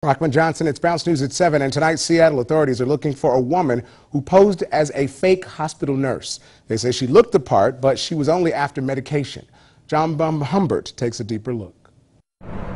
Rockman Johnson, it's Bounce News at 7, and tonight Seattle authorities are looking for a woman who posed as a fake hospital nurse. They say she looked the part, but she was only after medication. John Humbert takes a deeper look.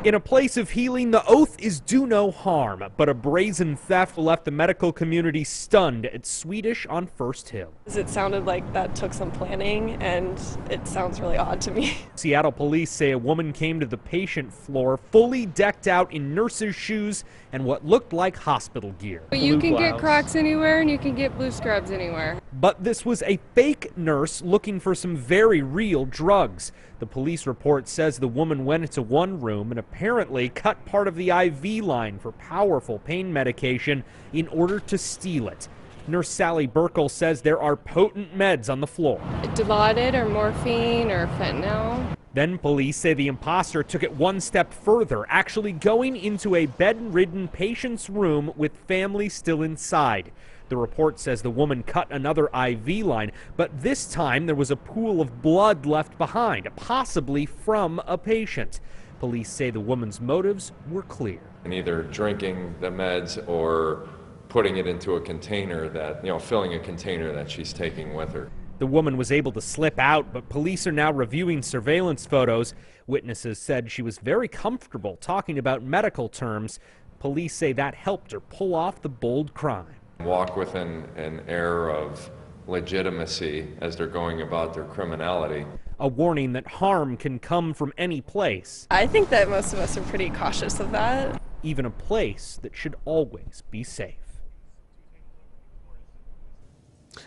In a place of healing, the oath is do no harm, but a brazen theft left the medical community stunned at Swedish on First Hill. It sounded like that took some planning, and it sounds really odd to me. Seattle police say a woman came to the patient floor fully decked out in nurse's shoes and what looked like hospital gear. You can get Crocs anywhere and you can get blue scrubs anywhere. But this was a fake nurse looking for some very real drugs. The police report says the woman went into one room and apparently cut part of the IV line for powerful pain medication in order to steal it. Nurse Sally Burkle says there are potent meds on the floor. Dilaudid or morphine or fentanyl. Then police say the imposter took it one step further, actually going into a bedridden patient's room with family still inside. The report says the woman cut another IV line, but this time there was a pool of blood left behind, possibly from a patient. Police say the woman's motives were clear. And either drinking the meds or putting it into a container that, filling a container that she's taking with her. The woman was able to slip out, but police are now reviewing surveillance photos. Witnesses said she was very comfortable talking about medical terms. Police say that helped her pull off the bold crime. Walk with an air of legitimacy as they're going about their criminality. A warning that harm can come from any place. I think that most of us are pretty cautious of that. Even a place that should always be safe.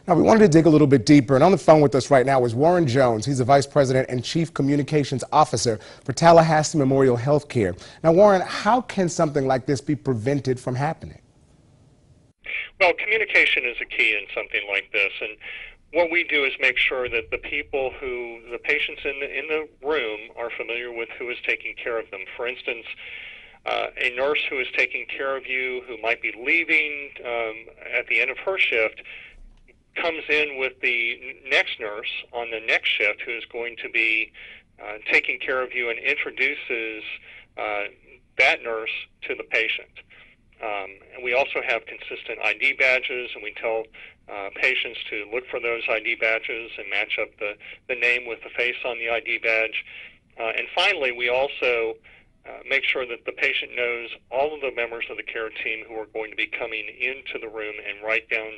Now, we wanted to dig a little bit deeper, and on the phone with us right now is Warren Jones. He's the Vice President and Chief Communications Officer for Tallahassee Memorial Healthcare. Now, Warren, how can something like this be prevented from happening? Well, communication is a key in something like this, and what we do is make sure that the patients in the room are familiar with who is taking care of them. For instance, a nurse who is taking care of you, who might be leaving at the end of her shift, comes in with the next nurse on the next shift who is going to be taking care of you and introduces that nurse to the patient. And we also have consistent ID badges, and we tell patients to look for those ID badges and match up the name with the face on the ID badge. And finally, we also make sure that the patient knows all of the members of the care team who are going to be coming into the room and write down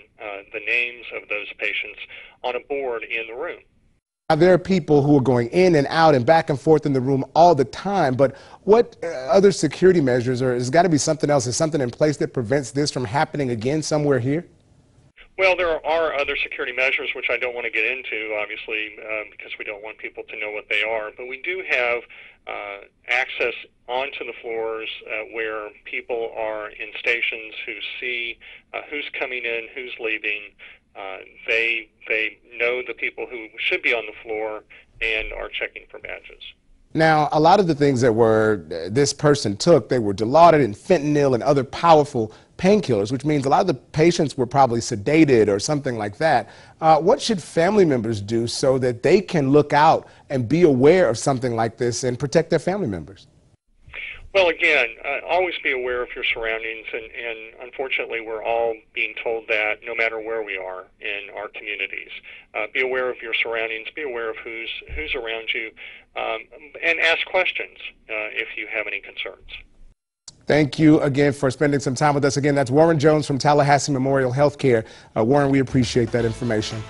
the names of those patients on a board in the room. Now, there are people who are going in and out and back and forth in the room all the time, but what other security measures, or there's got to be something else, is something in place that prevents this from happening again somewhere here? Well, there are other security measures which I don't want to get into, obviously, because we don't want people to know what they are, but we do have access onto the floors where people are in stations who see who's coming in, who's leaving. They know the people who should be on the floor and are checking for badges. Now, a lot of the things that this person took, they were Dilaudid and fentanyl and other powerful painkillers, which means a lot of the patients were probably sedated or something like that. What should family members do so that they can look out and be aware of something like this and protect their family members? Well, again, always be aware of your surroundings, and unfortunately we're all being told that no matter where we are in our communities. Be aware of your surroundings, be aware of who's around you, and ask questions if you have any concerns. Thank you again for spending some time with us. Again, that's Warren Jones from Tallahassee Memorial Healthcare. Warren, we appreciate that information.